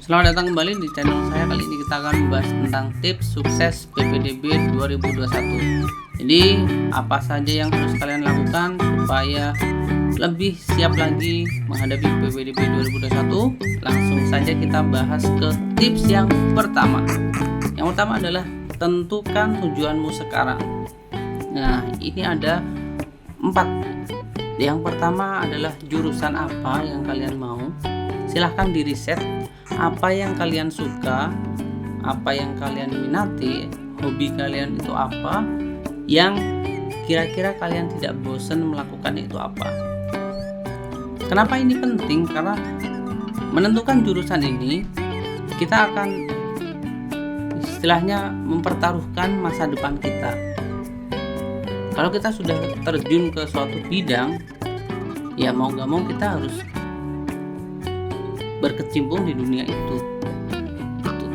Selamat datang kembali di channel saya. Kali ini kita akan membahas tentang tips sukses PPDB 2021. Jadi apa saja yang harus kalian lakukan supaya lebih siap lagi menghadapi PPDB 2021? Langsung saja kita bahas ke tips yang pertama. Yang pertama adalah tentukan tujuanmu sekarang. Nah, ini ada 4. Yang pertama adalah jurusan apa yang kalian mau. Silahkan di riset apa yang kalian suka, apa yang kalian minati, hobi kalian itu apa, yang kira-kira kalian tidak bosan melakukan itu apa. Kenapa ini penting? Karena menentukan jurusan ini kita akan istilahnya mempertaruhkan masa depan kita. Kalau kita sudah terjun ke suatu bidang, ya mau gak mau kita harus berkecimpung di dunia itu.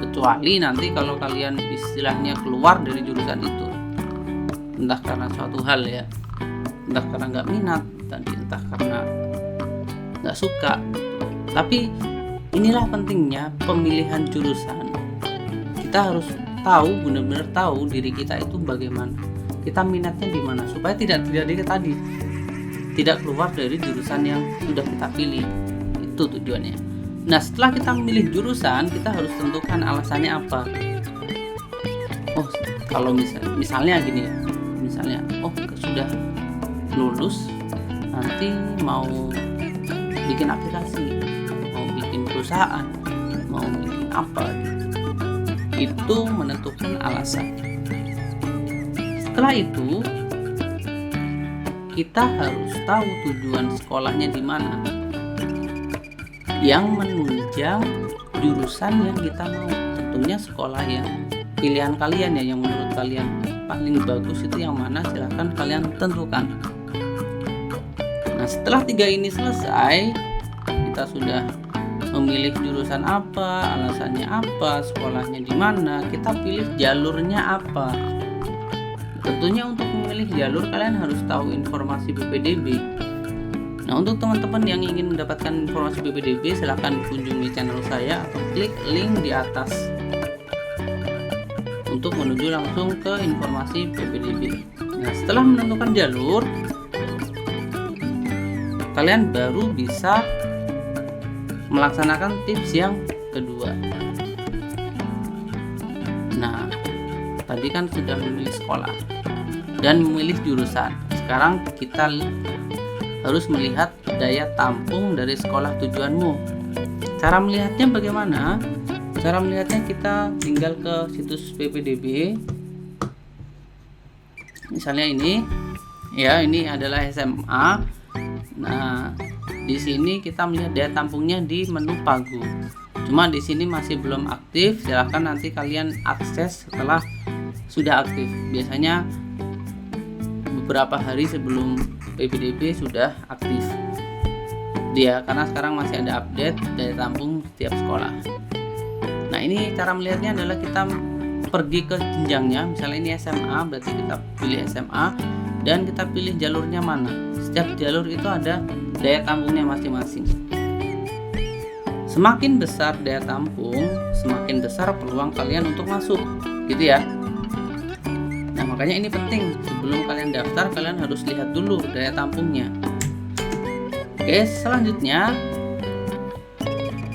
Kecuali nanti kalau kalian istilahnya keluar dari jurusan itu, entah karena suatu hal ya, entah karena nggak minat tadi, entah karena nggak suka. Tapi inilah pentingnya pemilihan jurusan. Kita harus tahu, benar-benar tahu diri kita itu bagaimana, kita minatnya di mana, supaya tidak keluar dari jurusan yang sudah kita pilih. Itu tujuannya. Nah, setelah kita memilih jurusan, kita harus tentukan alasannya apa. Oh, kalau misalnya gini, sudah lulus, nanti mau bikin aplikasi, mau bikin perusahaan, mau bikin apa, itu menentukan alasan. Setelah itu, kita harus tahu tujuan sekolahnya di mana, yang menunjang jurusan yang kita mau. Tentunya sekolah yang pilihan kalian ya, yang menurut kalian paling bagus itu yang mana, silahkan kalian tentukan. Nah, setelah 3 ini selesai, kita sudah memilih jurusan apa, alasannya apa, sekolahnya di mana, kita pilih jalurnya apa. Tentunya untuk memilih jalur kalian harus tahu informasi PPDB. Nah, untuk teman-teman yang ingin mendapatkan informasi PPDB, silahkan kunjungi channel saya atau klik link di atas untuk menuju langsung ke informasi PPDB. Nah, setelah menentukan jalur, kalian baru bisa melaksanakan tips yang kedua. Nah, tadi kan sudah memilih sekolah dan memilih jurusan. Sekarang kita harus melihat daya tampung dari sekolah tujuanmu. Cara melihatnya bagaimana? Cara melihatnya kita tinggal ke situs PPDB. Misalnya ini, ya ini adalah SMA. Nah, di sini kita melihat daya tampungnya di menu Pagu. Cuma di sini masih belum aktif. Silahkan nanti kalian akses setelah sudah aktif. Biasanya beberapa hari sebelum PPDB sudah aktif dia, karena sekarang masih ada update daya tampung setiap sekolah. Nah, ini cara melihatnya adalah kita pergi ke jenjangnya. Misalnya ini SMA, berarti kita pilih SMA dan kita pilih jalurnya mana. Setiap jalur itu ada daya tampungnya masing-masing. Semakin besar daya tampung, semakin besar peluang kalian untuk masuk, gitu ya. Nah, makanya ini penting. Sebelum kalian daftar, kalian harus lihat dulu daya tampungnya. Oke, selanjutnya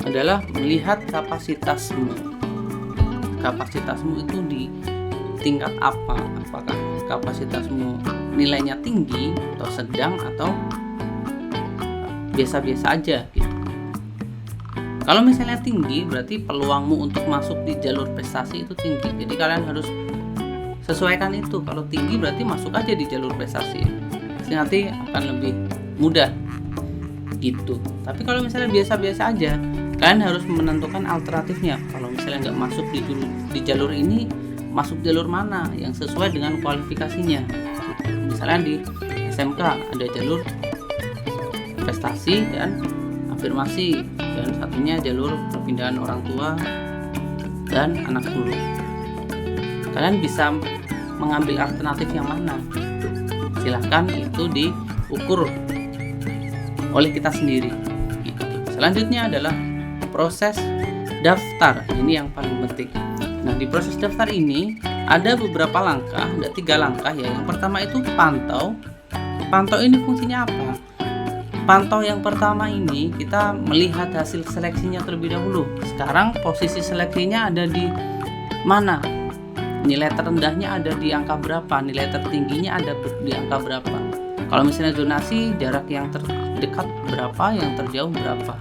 adalah melihat kapasitasmu. Kapasitasmu itu di tingkat apa? Apakah kapasitasmu nilainya tinggi atau sedang atau biasa-biasa aja gitu. Kalau misalnya tinggi, berarti peluangmu untuk masuk di jalur prestasi itu tinggi. Jadi kalian harus sesuaikan itu. Kalau tinggi berarti masuk aja di jalur prestasi. Nanti akan lebih mudah gitu. Tapi kalau misalnya biasa-biasa aja, kalian harus menentukan alternatifnya. Kalau misalnya nggak masuk di jalur ini, masuk jalur mana yang sesuai dengan kualifikasinya. Misalnya di SMK ada jalur prestasi dan afirmasi, dan satunya jalur perpindahan orang tua dan anak sulung. Kalian bisa mengambil alternatif yang mana? Silahkan itu diukur oleh kita sendiri. Selanjutnya adalah proses daftar. Ini yang paling penting. Nah, di proses daftar ini ada beberapa langkah, ada 3 langkah ya. Yang pertama itu pantau. Pantau ini fungsinya apa? Pantau yang pertama ini kita melihat hasil seleksinya terlebih dahulu. Sekarang posisi seleksinya ada di mana? Nilai terendahnya ada di angka berapa? Nilai tertingginya ada di angka berapa? Kalau misalnya zonasi, jarak yang terdekat berapa, yang terjauh berapa?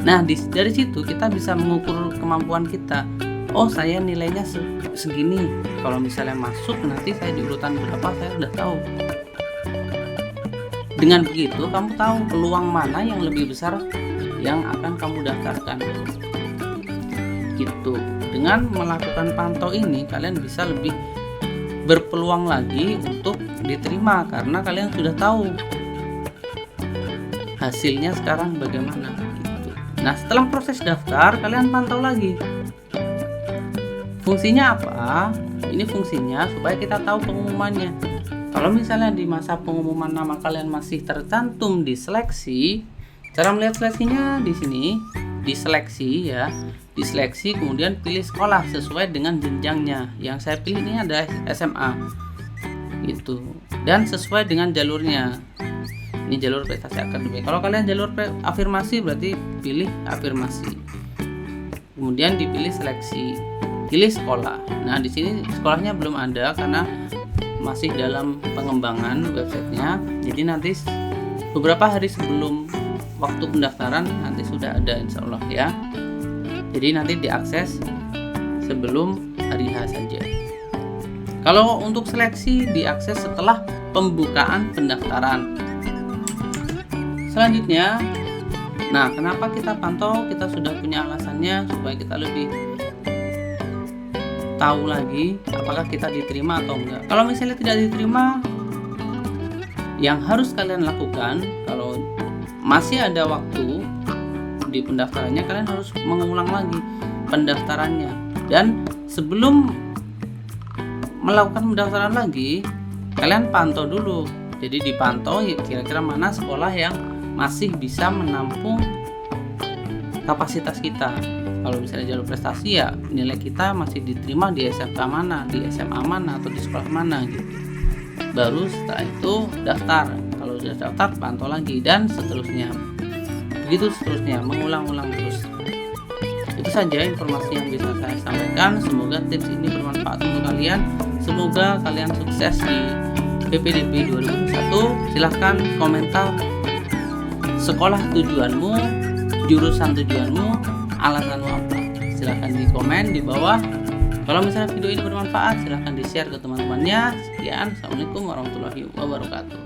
Nah, dari situ kita bisa mengukur kemampuan kita. Oh, saya nilainya segini. Kalau misalnya masuk, nanti saya di urutan berapa, saya udah tahu. Dengan begitu, kamu tahu peluang mana yang lebih besar yang akan kamu daftarkan. Gitu. Dengan melakukan pantau ini, kalian bisa lebih berpeluang lagi untuk diterima karena kalian sudah tahu hasilnya sekarang bagaimana. Gitu. Nah, setelah proses daftar, kalian pantau lagi. Fungsinya apa? Ini fungsinya supaya kita tahu pengumumannya. Kalau misalnya di masa pengumuman nama kalian masih tercantum di seleksi, cara melihat seleksinya di sini, di seleksi ya, di seleksi kemudian pilih sekolah sesuai dengan jenjangnya. Yang saya pilih ini ada SMA, gitu, dan sesuai dengan jalurnya. Ini jalur prestasi akademik. Kalau kalian jalur afirmasi berarti pilih afirmasi. Kemudian dipilih seleksi, pilih sekolah. Nah, di sini sekolahnya belum ada karena masih dalam pengembangan websitenya. Jadi nanti beberapa hari sebelum waktu pendaftaran nanti sudah ada insya Allah ya. Jadi nanti diakses sebelum hari H saja. Kalau untuk seleksi diakses setelah pembukaan pendaftaran. Selanjutnya, nah kenapa kita pantau? Kita sudah punya alasannya supaya kita lebih tahu lagi apakah kita diterima atau enggak. Kalau misalnya tidak diterima, yang harus kalian lakukan kalau masih ada waktu di pendaftarannya, kalian harus mengulang lagi pendaftarannya. Dan sebelum melakukan pendaftaran lagi, kalian pantau dulu. Jadi dipantau kira-kira mana sekolah yang masih bisa menampung kapasitas kita. Kalau misalnya jalur prestasi ya nilai kita masih diterima di SMK mana, di SMA mana, atau di sekolah mana gitu. Baru setelah itu daftar. Kalau sudah daftar pantau lagi dan seterusnya. Begitu seterusnya, mengulang-ulang terus. Itu saja informasi yang bisa saya sampaikan. Semoga tips ini bermanfaat untuk kalian. Semoga kalian sukses di PPDB 2021. Silahkan komentar sekolah tujuanmu, jurusan tujuanmu, alasanmu apa. Silahkan di komen di bawah. Kalau misalnya video ini bermanfaat, silahkan di share ke teman-temannya. Sekian, assalamualaikum warahmatullahi wabarakatuh.